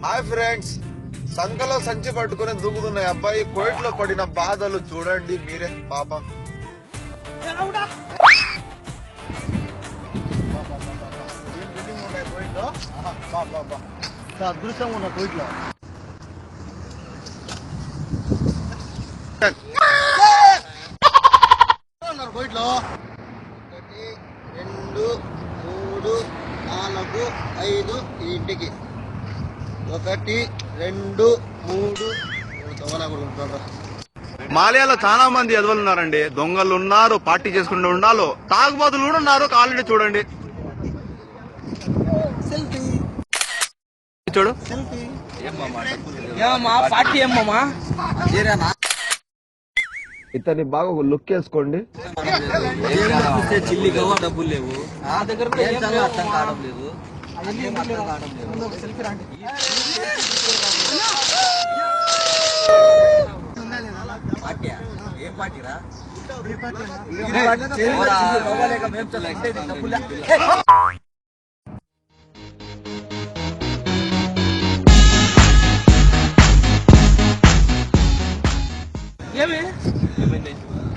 Hi friends, సంకలో సంచి పట్టుకుని దూకుతున్న అబ్బాయి కోయిట్లో పడిన బాధలు చూడండి మీరే పాపం. అదృష్టంగా ఉన్న కోయిట్లో కోయిట్లో 1 2 3 4 5 ఇంటికి 1 2 3 దొంగనా కూడా ఉంటాడు. మాలయాలో చాలా మంది ఎదవలు ఉన్నారండి. దొంగలు ఉన్నారు, పార్టీ చేసుకుంటూ ఉండాలి, తాగుబోతులు కూడా ఉన్నారు. కాలనీ చూడండి, చూడు ఇతని బాగా ఒక లుక్ వేసుకోండి. చిల్లి గవ్వ డబ్బులు లేవు నా దగ్గర, అర్థం కావడం లేదు. ఏం పార్టీరా?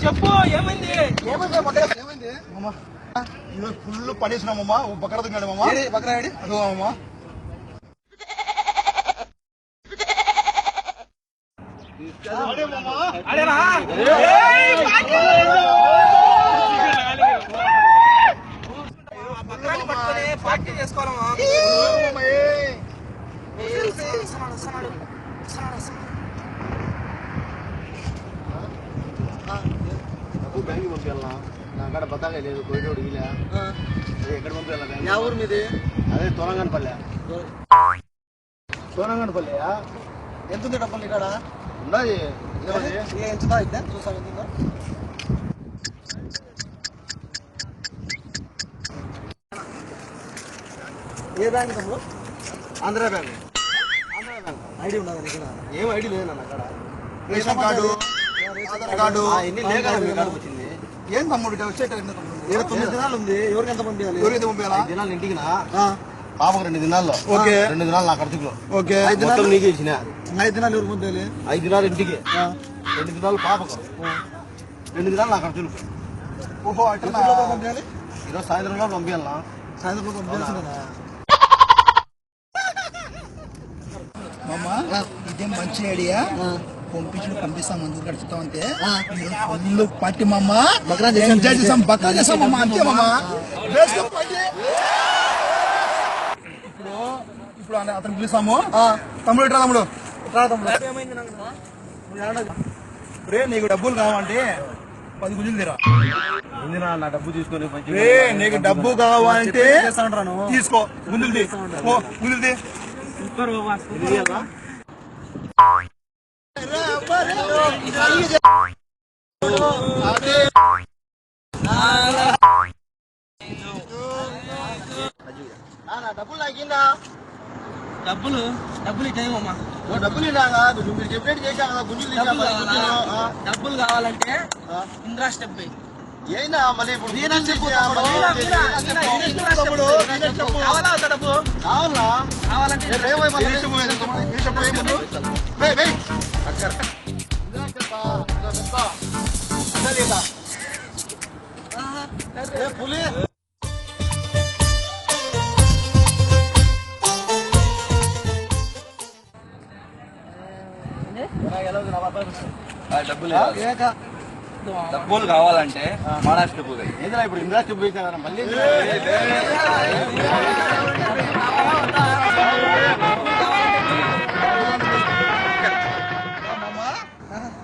చెప్పు ఏమైంది? ఫుల్ పడేసినామమ్మా. బకరా తిన్నాడమ్మా. బకరా అమ్మా. పార్టీ చేసుకోవాలమ్మా. బ్యాంక్ పంపించాలన్నా, నా కాడ బతాగా లేదు. కోయిటోడు ఇలా ఎక్కడ పంపించాలి? యా ఊరు మీది? అదే తోలంగనపల్లె. తోలంగనపల్లెయా? ఎంత ఉంది డబ్బులు ఇక్కడ? ఉన్నది ఎంత అయితే చూసాను. ఎంత ఏ బ్యాంక్ తమ్ముడు? Andhra bank. Andhra bank ID ఉన్నదా ఇక్కడ? ఏం ఐడి లేదు అక్కడ. రేషన్ కార్డు, ఆధార్ కార్డు ఎన్ని లేక వచ్చింది. ఏం తమ్ముడు వచ్చేట? 9 దినాలు ఉంది. ఎవరికి ఎంత పంపించాలి? ఎవరైతే పంపించాలా? 5 దినాలు ఇంటికి పాపకు 2 దినాల్లో. ఓకే, 2 దినాలు నా ఖర్చులో. ఓకే, 5 దినాలు నీకు ఇచ్చిన. 5 దినాలు ఎవరికి పంపించాలి? 5 దినాలు ఇంటికి, 2 దినాలు పాపకు, 2 దినాలు నా ఖర్చులు. ఓహో, అట్లా పంపించాలి. ఈరోజు సాయంత్రంలో పంపించాలా? సాయంత్రంలో పంపించాల్సిందా? ఇదేం మంచి ఐడియా. పంపిస్తాం, ముందుకు గడుపుతాం అంతే. ఫుల్ పార్టీ మామ. ఎంజాయ్ చేసాం, బక్రా చేసాం మామ. అంతే మామ. ఇప్పుడు అతను పిలుస్తాము. తమ్ముడు ఇట్రా, తమ్ముడు రే, నీకు డబ్బులు కావాలంటే 10 గుంజులు తీరా. నా డబ్బు తీసుకొని నీకు డబ్బు కావాలంటే తీసుకో. గుంజులు తీ, గుంజులు తీ. డబ్బులు ఇచ్చామమ్మా. డబ్బులు మీరు చెప్పినట్టు చేసా కదా. డబ్బులు కావాలంటే ఇంద్రా స్టెప్ అయినా మళ్ళీ ఇప్పుడు కావాలా డబ్బు? కావాలంటే పులి డబ్బులు కావాలంటే మహారాష్ట్ర పోయి ఏదైనా ఇప్పుడు ఇంద్రా చూపు వేసాను మళ్ళీ.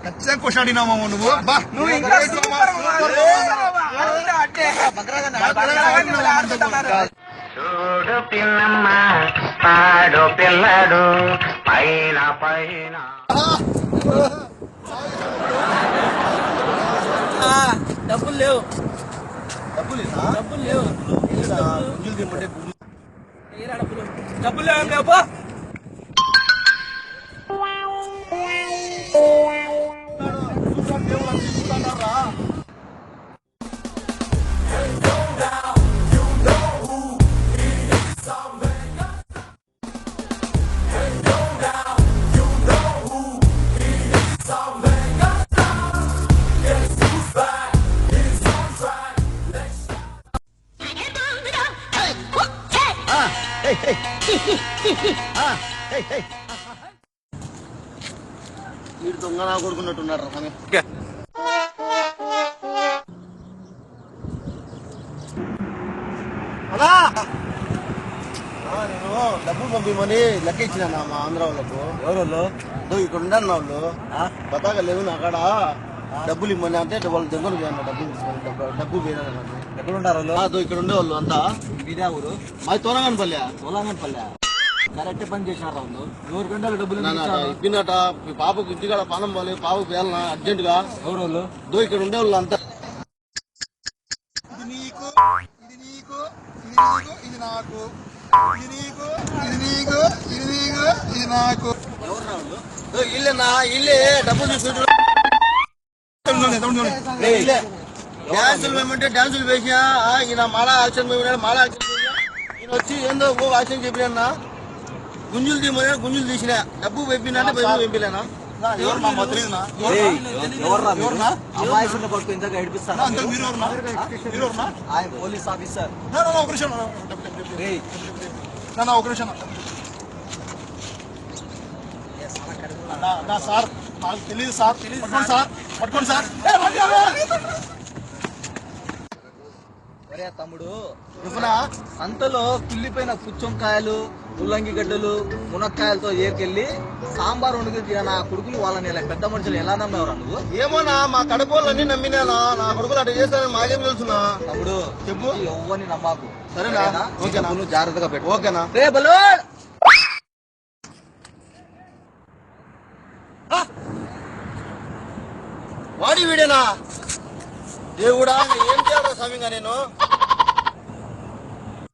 ఖచ్చితంగా క్వశ్చన్ అడిగినామా నువ్వు? చూడు పిల్లమ్మ, పాడు పిల్లడు పైన పైన. డబ్బులు లేవు. డబ్బులు లేవు. డబ్బులు లేవు. Hey, వీడు దొంగ నా కొడుకున్నట్టున్నాడు రా స్వామి. అన్నా నేను డబ్బులు పంపిమని లెక్క ఇచ్చిన మా ఆంధ్ర వాళ్ళకు. ఎవరు వాళ్ళు? ఇక్కడ ఉండాలి వాళ్ళు బతాగా లేవు నా కాడ డబ్బులు ఇమ్మని అంటే వాళ్ళు దగ్గర పోయాను డబ్బులు తీసుకొని డబ్బు పోయినా ఎక్కడ ఉంటారు వాళ్ళు? ఇక్కడ ఉండేవాళ్ళు అంతా మీదే ఊరు? మాది తోలంగనపల్లె. సోలాంగన్పల్లె. కరెక్ట్ పని చేసినారు వాళ్ళు. 100 గంటల డబ్బులు ఇప్పినట మీ పాపకు ఇంటికాడ పానం పోలే పాపకు పేలనా అర్జెంట్ గా. ఎవరు వాళ్ళు? ఇక్కడ ఉండేవాళ్ళు అంతా ఇల్లేనా ఇల్లే డబ్బులు తీసుకుంటు డ్యాన్సులు మేమంటే డ్యాన్సులు వేసినా ఈయన మాలా యాక్షన్ మేము మాలా యాక్షన్ ఈయన వచ్చి ఏందో యాక్షన్ చెప్పినా గుంజులు తీయమని గుంజులు తీసిన డబ్బు పంపినా అంటే పంపిలేనా అమాయకుని పట్టుకు ఇంతగా ఏడిపిస్తాను. ఆయన పోలీస్ ఆఫీసర్. సార్ నాకు తెలియదు సార్ పట్టుకోండి సార్ పట్టుకోండి సార్. ఒరే తమ్ముడు, చెప్పనా అంతలో కుళ్ళిపోయిన పుచ్చంకాయలు ముల్లంగి గడ్డలు మునక్కాయలతో ఏరుకెళ్ళి సాంబార్ వండుకు నా కొడుకులు వాళ్ళని ఇలా పెద్ద మనుషులు ఎలా నమ్మేవరా నువ్వు? ఏమోనా మా కడుపులన్నీ నమ్మినానా నా కొడుకులు అట్లా చేస్తానని మాకేం తెలుసునా. తమ్ముడు చెప్పు. ఎవ్వని నమ్మాకు. సరేనా? ఓకేనా? నువ్వు జాగ్రత్తగా పెట్టు. ఓకేనా? రే బలో వాడి వీడేనా దేవుడా ఏం చేయాలి స్వామిగా నేను